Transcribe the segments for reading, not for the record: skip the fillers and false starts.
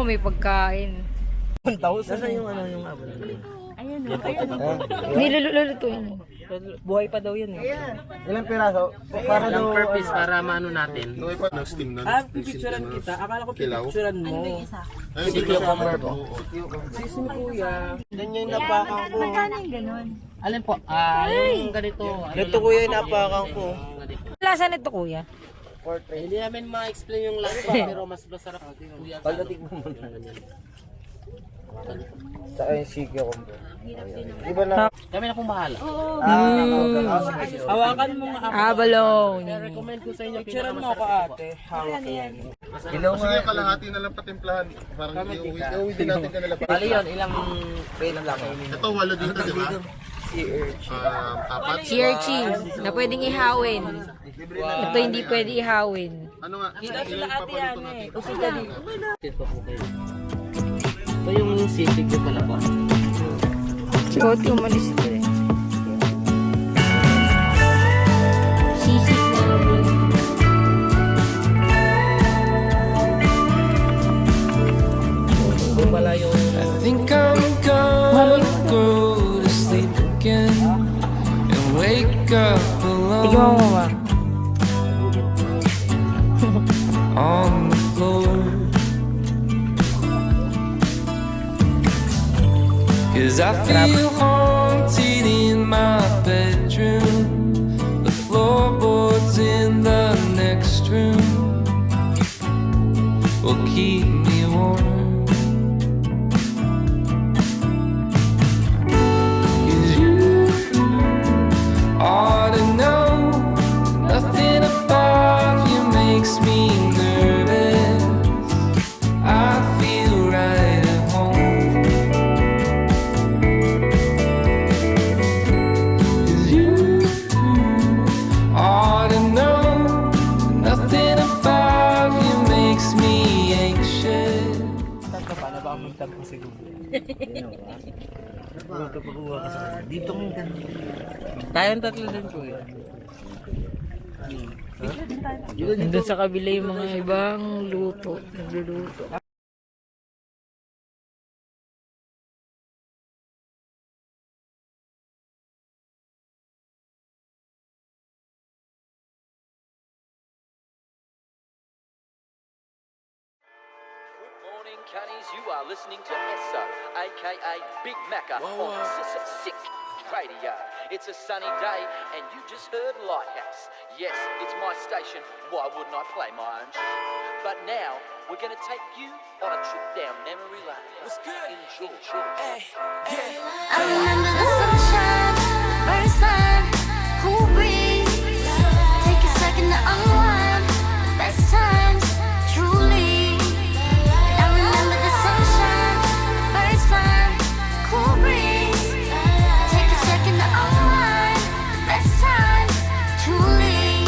may pagkain. 1,000. Nasaan yung ano yung abon? Ayun, nilulutuin. Buhay pa daw yun eh. Ilang piraso? Para daw purpose para maano natin. Steam na. Pipicturean kita. Akala ko pipicturean mo. Si cucumber po. Sino kuya? Ganyan yung napakang ko. Magkano yung ganun? Alin po? Yung ganito. Ito kuya yung napakang ko. Lasa nito kuya? Hindi namin ma-explain yung lasa pero mas masarap. Kuya, Pagdating mo muna. Sa yung sige ko. Iba na. kami na pong bahala. Hawakan mo nga ako. Abalone. Recommend ko sa inyo. Picturean mo ako ate. Hawak yan. Ilaw nga yung kalahati na lang patimplahan. Parang iuwi din natin ka nila. Bali yun, ilang lang. Ito, walo dito, di ba? Apat. Cheers na pwedeng ihawin. Ito hindi pwede ihawin. Ano nga? Kita sila ate yan eh. Kasi dali. Ito po kayo. Ito yung sisig ko pala po. Si Oti umalis ito eh. Sisig namin. Ito pala yung I think I'm gonna go to sleep again and wake up Tignan mo alone mama. on the floor. 'Cause I feel haunted in my bedroom. The floorboards in the next room will keep me warm. 'Cause you ought to know nothing about you makes me nervous. I feel right at home. 'Cause you ought to know nothing about you makes me anxious. Paano ba ang magtag ko siguro? Pagkukuha ka sa kanya. Dito mo ganun. Tayong tatlo din kuya. Nandun sa kabila yung mga ibang luto. Nagluluto. Good morning, Cunnies. You are listening to Esso, aka Big Macca, on Sick Radio. It's a sunny day, and you just heard Lighthouse. Yes, it's my station. Why wouldn't I play my own shit? But now we're going to take you on a trip down memory lane. What's good? Enjoy. I remember the sunshine, first time, cool breeze. Take a second to unwind, best times, truly. I remember the sunshine, first time, cool breeze. Take a second to unwind, best times, truly.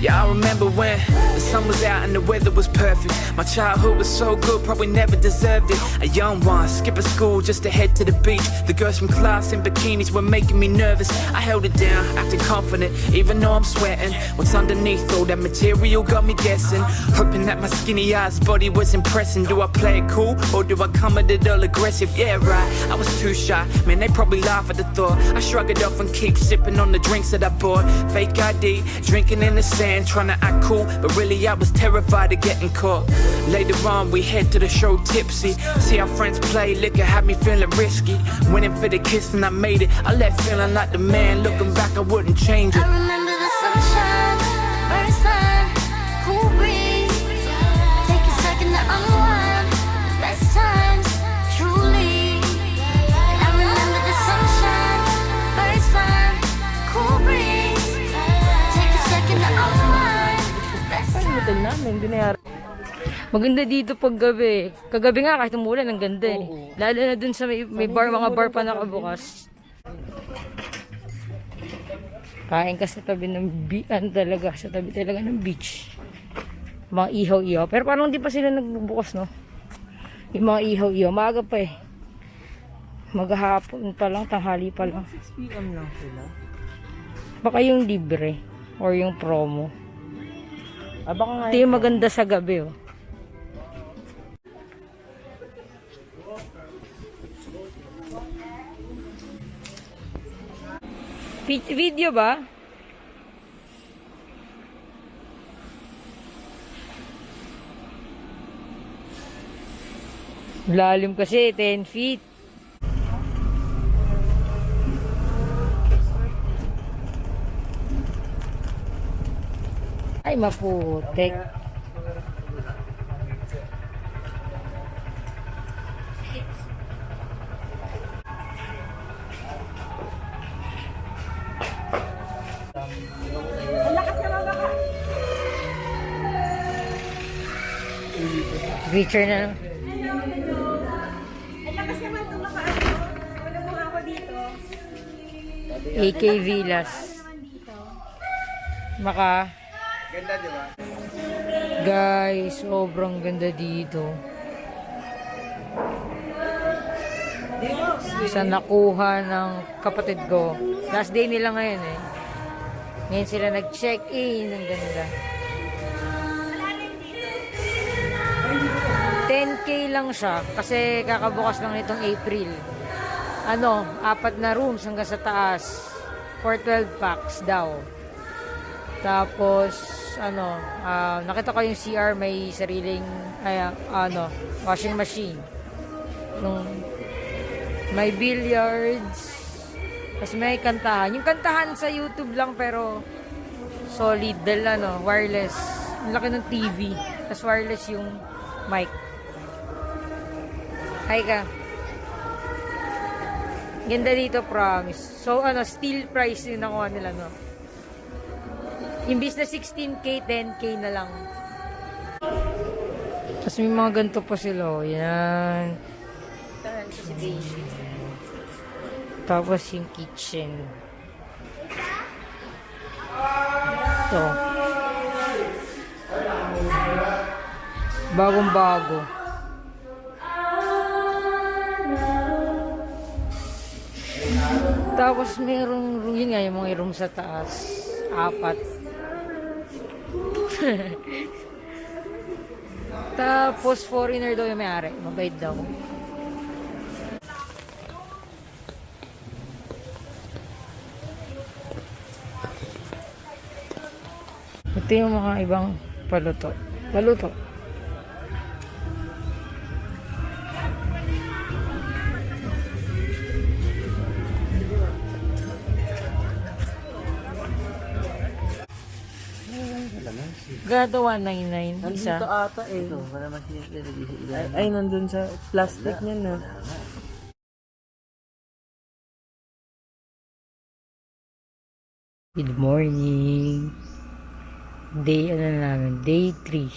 Yeah, I remember when the sun was out and the weather was perfect. My childhood was so good, probably never deserved it. A young one, skipping school just to head to the beach. The girls from class in bikinis were making me nervous. I held it down, acting confident, even though I'm sweating. What's underneath all that material got me guessing. Hoping that my skinny ass body was impressing. Do I play it cool or do I come at it all aggressive? Yeah, right, I was too shy. Man, they probably laugh at the thought. I shrug it off and keep sipping on the drinks that I bought. Fake ID, drinking in the sand, trying to act cool, but really I was terrified of getting caught. Later on, we head to the show tipsy. See our friends play, liquor had me feeling risky. Winning for the kiss and I made it. I left feeling like the man. Looking back, I wouldn't change it. I remember the sunshine, first time, cool breeze. Take a second to unwind, best times, truly. I remember the sunshine, first time, cool breeze. Take a second to unwind, best times. Hotel namin, binayari. Maganda dito pag gabi. Kagabi nga kahit umulan, ang ganda eh. Lalo na dun sa may bar, mga bar pa nakabukas. Kain ka sa tabi ng talaga, sa tabi talaga ng beach. Mga ihaw-ihaw. Pero parang hindi pa sila nagbubukas, no? Yung mga ihaw-ihaw. Maaga pa eh. Maghapon pa lang, tanghali pa lang. 6 PM lang sila. Baka yung libre or yung promo. Baka nga Ito yung maganda sa gabi, oh. Video ba? Lalim kasi, 10 feet. Ay, maputek. Picture na. AK Villas. Maka. Ganda, di ba? Guys, sobrang ganda dito. Sa nakuha ng kapatid ko. Last day nila ngayon eh. Ngayon sila nag-check-in. Ang ganda. 10K lang siya kasi kakabukas lang nitong April. Ano, 4 na rooms hanggang sa taas. For 12 packs daw. Tapos, ano, nakita ko yung CR may sariling, washing machine. May billiards. Tapos may kantahan. Yung kantahan sa YouTube lang pero solid dahil wireless. Ang laki ng TV. Tapos wireless yung mic. Hi ka. Ganda dito, promise. So, steel price yung nakuha nila, no? Imbis na 16K, 10K na lang. Tapos may mga ganito pa sila, oh. Yan. Tapos yung kitchen. Ito. Bagong-bago. Tapos merong, yun nga, yung mga room sa taas. 4. Tapos foreigner daw yung may-ari. Mabait daw. Ito yung mga ibang paluto. Paluto. Gado 199 isa. Nandito ata eh. Ito, wala mas ay, nandun sa plastic niya na. Good morning. Day namin? Day 3.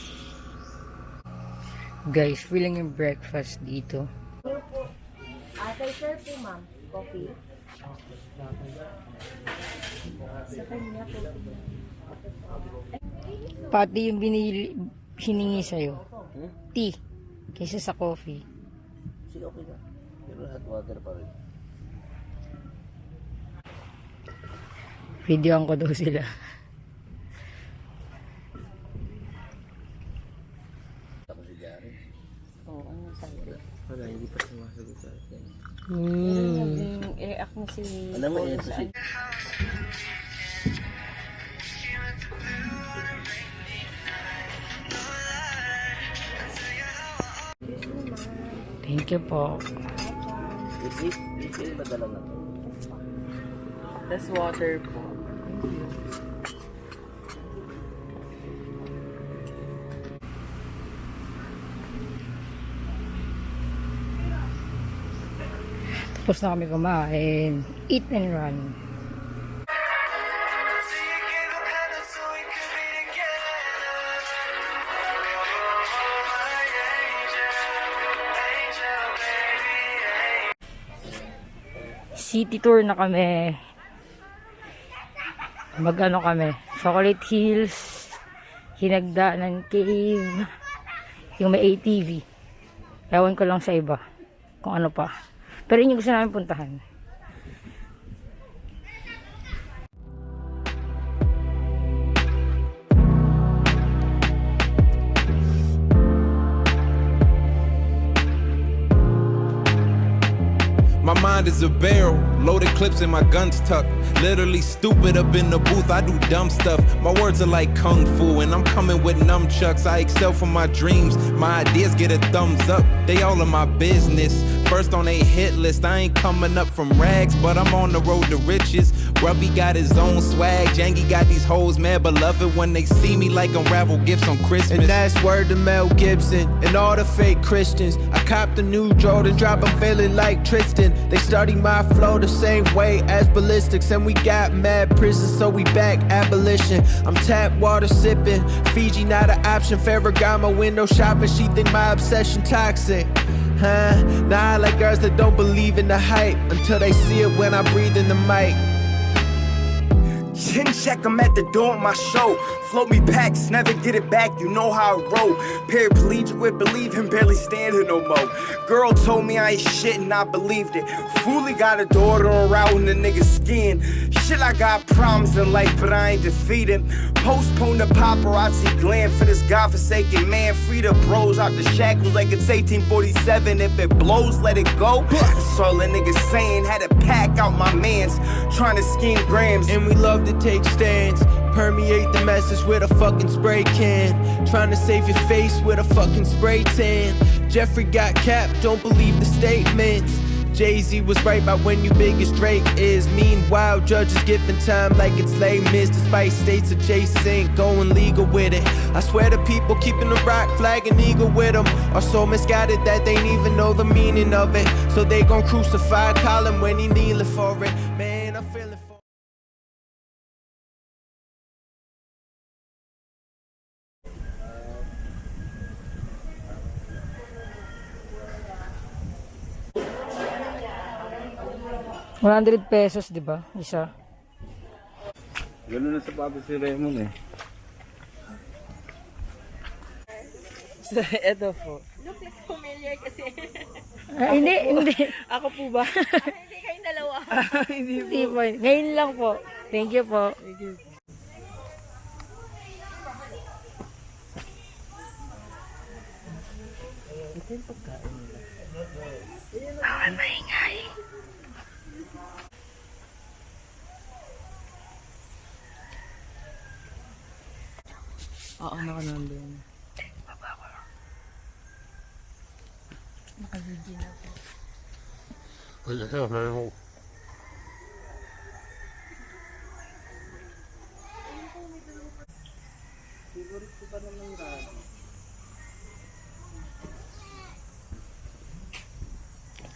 Guys, feeling yung breakfast dito. Sir po, ma'am. Coffee. Sa kanya po. Pati yung hiningi sa'yo. Tea. Kaysa sa coffee. Sige, okay na. Pero hot water pa rin. Videoan ko daw sila. Tapos si Gary. Oo, ano sabi? Wala, hindi pa sumasagot sa atin. I-react mo si... Alam mo, ito si... Thank you po. Ito ba dala na to? That's water po. Tapos na kami kumain. Eat and run. City tour na kami. Mag-ano kami. Chocolate Hills. Hinagdaanan Cave. Yung may ATV. Ewan ko lang sa iba. Kung ano pa. Pero yun yung gusto namin puntahan. My mind mind is a barrel, loaded clips in my guns tucked. Literally stupid up in the booth, I do dumb stuff. My words are like kung fu, and I'm coming with nunchucks. I excel for my dreams, my ideas get a thumbs up. They all of my business. First on a hit list, I ain't coming up from rags, but I'm on the road to riches. Rubbie got his own swag, Jangy got these hoes mad, but love it when they see me like unravel gifts on Christmas. And that's word to Mel Gibson and all the fake Christians. I copped a new Jordan drop, I'm feeling like Tristan. They study my flow the same way as ballistics, and we got mad prisons, so we back abolition. I'm tap water sipping, Fiji not an option. Ferragamo window shopping, she think my obsession toxic. Huh? Nah, I like girls that don't believe in the hype until they see it when I breathe in the mic. Chin check, I'm at the door of my show. Float me packs, never get it back, you know how I roll. Paraplegic with believe him, barely standing no more. Girl told me I ain't shit and I believed it. Fully got a daughter around the nigga's skin. Shit, I got problems in life, but I ain't defeated. Postpone the paparazzi glam for this godforsaken man. Free the bros out the shackles like it's 1847. If it blows, let it go. That's all the niggas saying. Had to pack out my mans, trying to scheme grams. And we love to take stands, permeate the message with a fucking spray can. Trying to save your face with a fucking spray tan. Jeffrey got capped, don't believe the statements. Jay-Z was right about when you big as Drake is. Meanwhile, judges giving time like it's lame miss. Despite states adjacent, going legal with it. I swear to people keeping the rock flag and eagle with them are so misguided that they ain't even know the meaning of it. So they gon' crucify Colin when he kneeling for it. Man, I'm feeling for ₱100, di ba? Isa. Ganun na sapatos si Raymond eh. Ito po. Look like familiar kasi. Hindi. Ako po ba? Hindi kayo dalawa. Hindi po. Ngayon lang po. Thank you po. Thank you. Ito yung pagkain nila. Bawal maingay. Oo, nandun. Nakabigyan ako.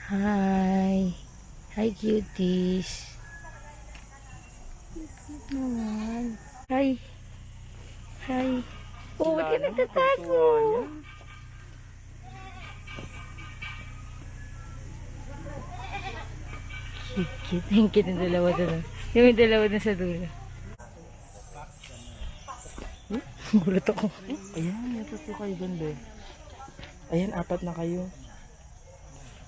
Hi. Hi, cuties. Naman. Hi. Hi. Oh, ba't ka nagtatago? Cute. Yung cute ng dalawa doon. Yung dalawa doon sa dulo. Gulat ako. Ayan, ito po kayo ganda. Ayan, 4 na kayo.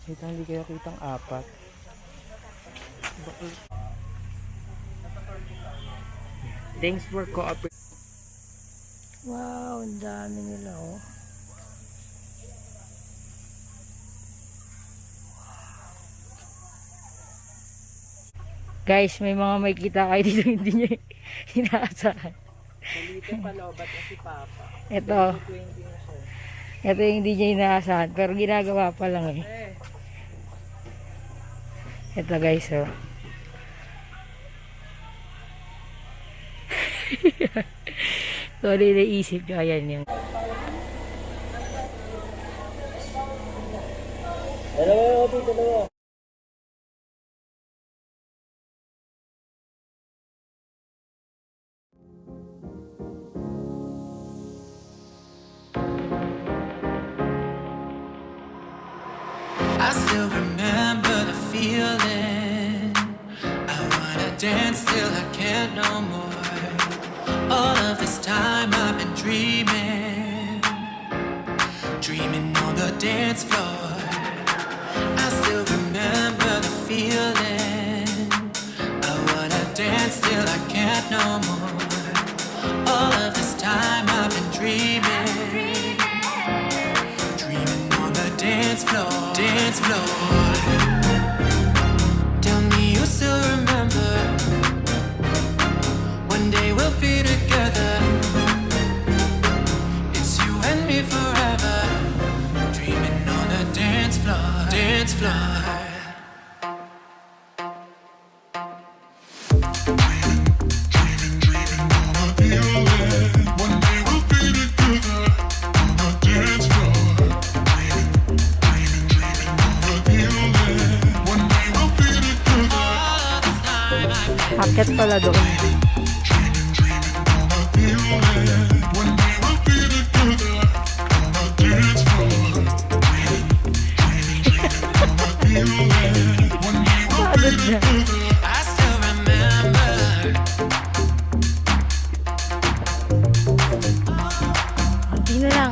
Hindi kayo kitang 4. Thanks for cooperating. Wow, ang dami nila oh. Guys, may mga may kita kayo dito hindi niya inaasahan. Dito pa lobat na si Papa. Ito. 20 na siya. Ito yung hindi niya inaasahan pero ginagawa pa lang eh. Ito guys oh. Sorry, naisip ko ayan yung Dalawa. I still remember the feeling. I wanna dance till I can't no more. All of this time I've been dreaming on the dance floor. I still remember the feeling. I wanna dance till I can't no more. All of this time I've been dreaming on the dance floor. me forever. Dreaming on the dance floor, dance floor. Akit pala doon. Pagod niya. I still remember. Hindi na lang.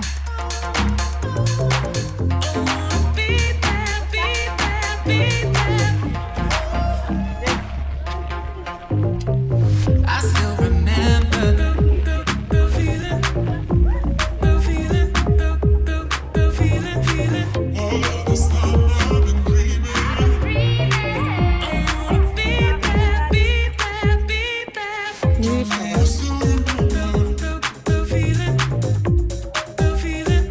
I still remember the feeling, the feeling, the feeling, feeling. All of this time I've been dreaming. I wanna be there, be there, be there. I still remember the feeling, the feeling,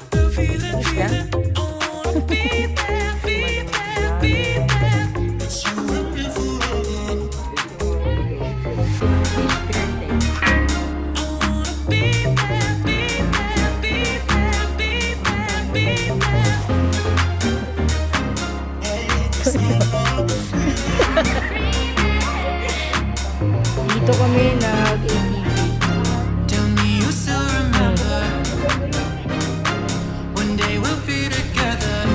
the feeling, feeling. I wanna be there, be there, be there. It's you and me forever. Dito kami nag-ATV. Tell me you still remember. One day we'll be together.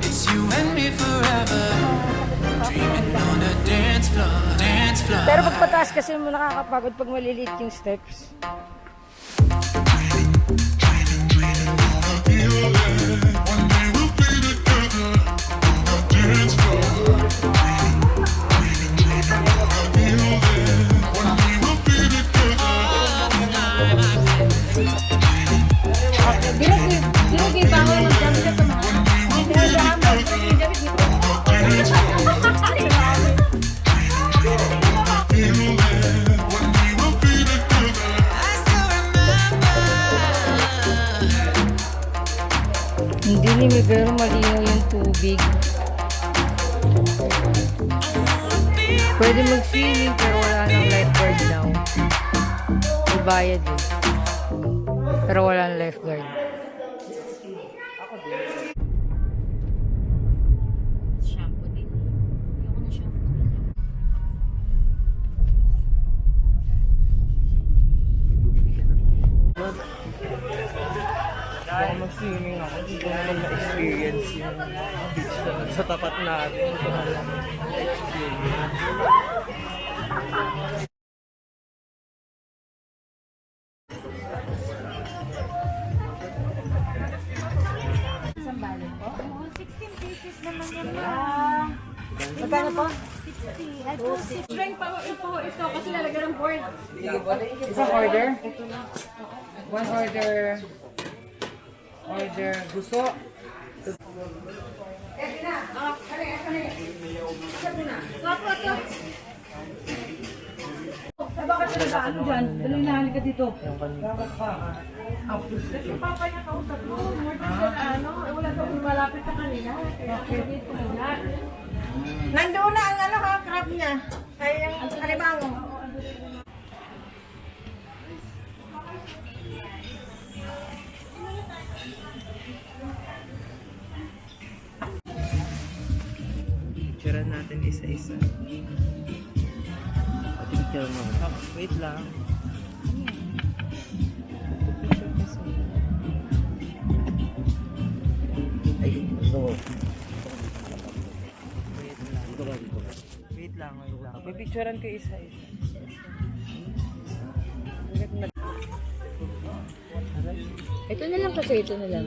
It's you and me forever. Dreaming on the dance floor, dance floor. Pero pag pataas kasi mo nakakapagod pag maliliit yung steps. Binugi ba ako ng jump cut mo? Hindi na hambal ko yung David dito. Hindi ni pero malinaw yung tubig. Pwede mag-swimming pero wala nang lifeguard now. Ibayad eh. Pero wala nang lifeguard. Shampoo din. Ayoko na shampoo. Baka mag-swimming ako, hindi ko naman na-experience yung beach na sa tapat natin. Ito na lang experience. Isang balo po? 16 pieces naman yan. Magkano po? 60. Ay, 260. Drink pa ito kasi lalagyan ng board. Isang order? One order. Order gusto. Bakit ka sa ano dyan? Daling nahalik ka dito. Bakit pa? Kasi papa niya kausap mo. More than ano, wala ka malapit sa kanila. Kaya dito na. Nandoon na ang ano ha, crab niya. Ay, ang alimango. Picturean natin isa-isa. Picture mo. Oh, wait lang. Ay, gusto ko. Wait lang, wait lang. Pipicturean ko isa-isa. Ito na lang kasi, ito na lang.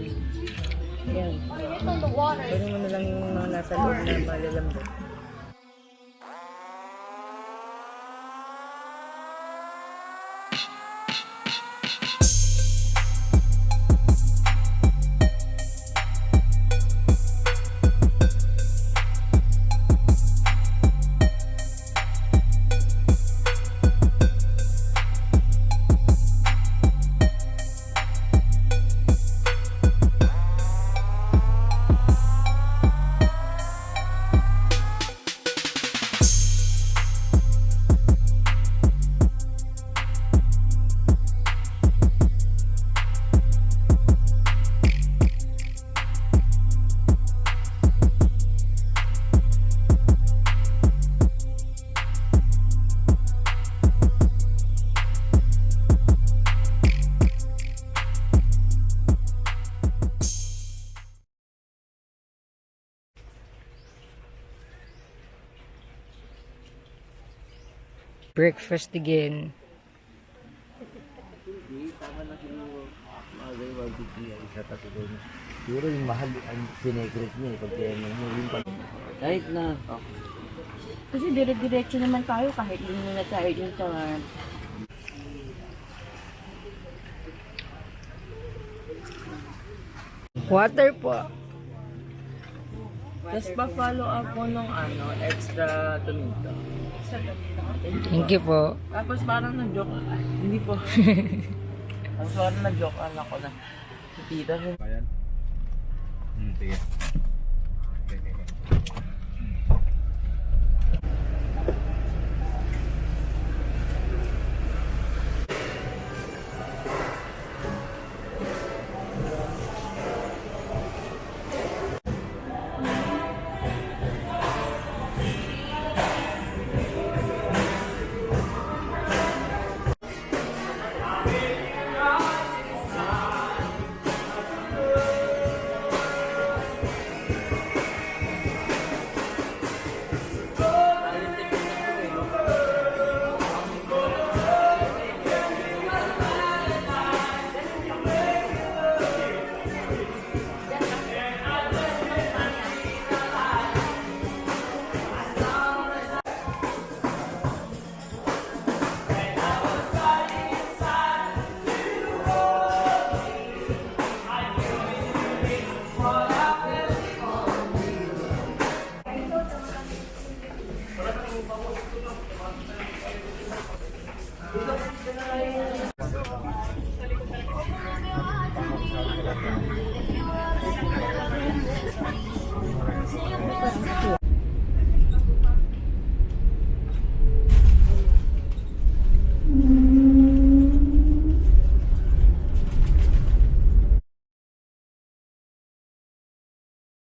Ayan. Pwede mo na lang yung mga nasa loob na malalambot. Breakfast again. Tama na siguro. Mga 150 isa tatlo doon. Siguro yung mahal ang sinecret niya pag kaya mo yung kahit na. Kasi dire-diretso naman tayo kahit hindi na tayo dun sa... Water po. Tapos pa-follow up mo nung extra tomato. Thank you po. Tapos parang nag-joke. Hindi po. Tapos parang nag-joke ako na. Tita. Sige.